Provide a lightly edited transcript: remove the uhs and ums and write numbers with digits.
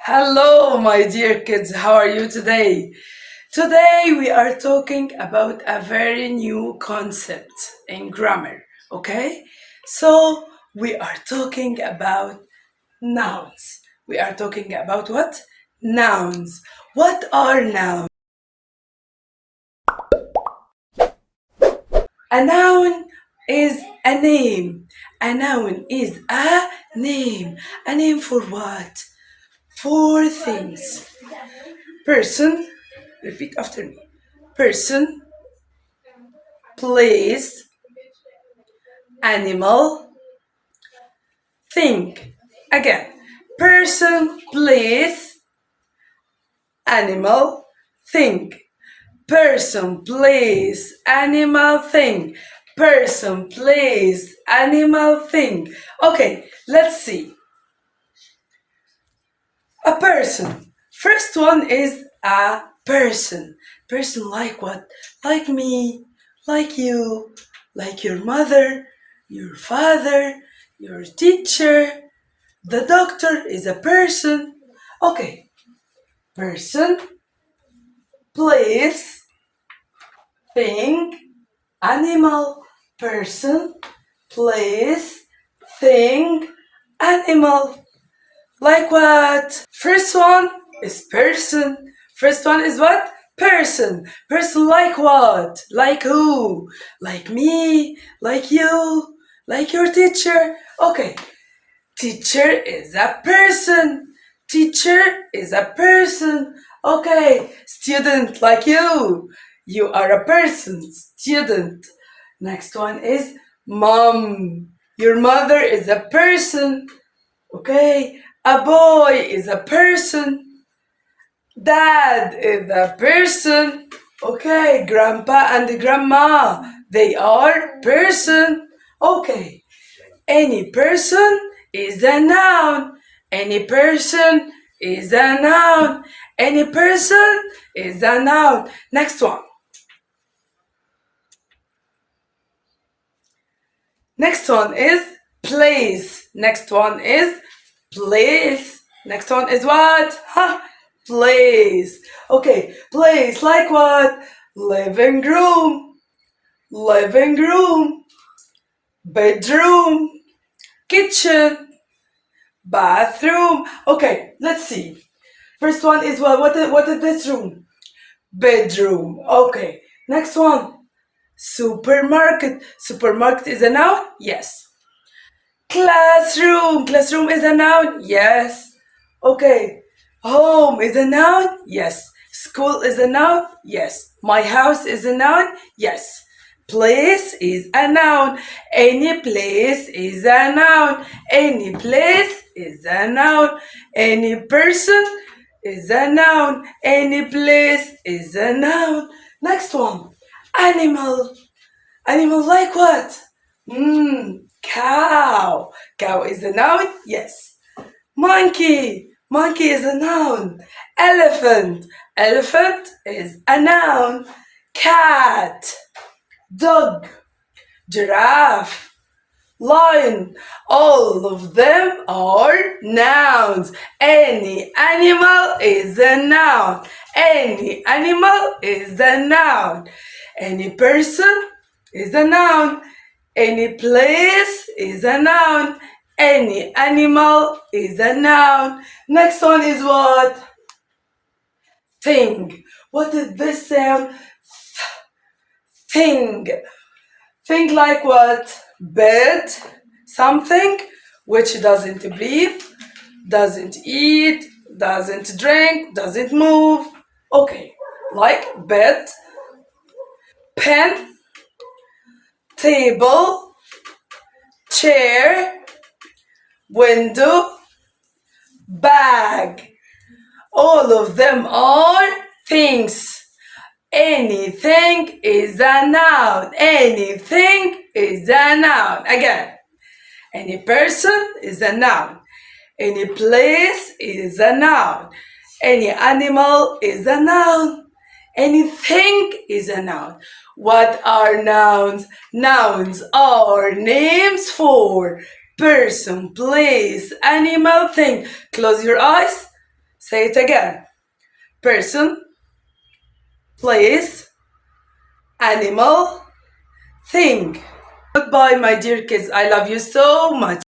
Hello, my dear kids. How are you today? Today we are talking about a very new concept in grammar, okay? So we are talking about nouns. We are talking about what? Nouns. What are nouns? A noun is a name. A noun is a name. A name for what? For things. Person, repeat after me. Person, place, animal, thing. Again, person, place, animal, thing. Person, place, animal, thing. Person, place, animal, thing. Okay, let's see. A person. First one is a person. Person like what? Like me, like you, like your mother, your father, your teacher. The doctor is a person. Okay, person, place, thing, animal, person, place, thing, animal. Like what? First one is person. First one is what? Person. Person like what? Like who? Like me? Like you? Like your teacher? Okay. Teacher is a person. Teacher is a person. Okay. Student like you. You are a person. Student. Next one is mom. Your mother is a person. Okay, a boy is a person. Dad is a person. Okay, grandpa and grandma, they are person. Okay, any person is a noun. Any person is a noun. Any person is a noun. Next one. Next one is place. Next one is place. Next one is what? Huh? Place. Okay, place like what? Living room, living room, bedroom, kitchen, bathroom. Okay, let's see. First one is what is this room? Bedroom. Okay. Next one. Supermarket. Supermarket is a noun? Yes. Classroom. Classroom is a noun? Yes. Okay. Home is a noun? Yes. School is a noun? Yes. My house is a noun? Yes. Place is a noun. Any place is a noun. Any place is a noun. Any person is a noun. Any place is a noun. Next one. Animal. Animal like what? Cow. Cow is a noun? Yes. Monkey. Monkey is a noun. Elephant. Elephant is a noun. Cat. Dog. Giraffe. Lion. All of them are nouns. Any animal is a noun. Any animal is a noun. Any person is a noun. Any place is a noun. Any animal is a noun. Next one is what? Thing. What is this sound? Thing. Think like what? Bed. Something which doesn't breathe, doesn't eat, doesn't drink, doesn't move. Okay. Like bed, pen, table, chair, window, bag. All of them are things. Anything is a noun. Anything is a noun. Again, any person is a noun. Any place is a noun. Any animal is a noun. Anything is a noun. What are nouns? Nouns are names for person, place, animal, thing. Close your eyes. Say it again. Person, place, animal, thing. Goodbye, my dear kids. I love you so much.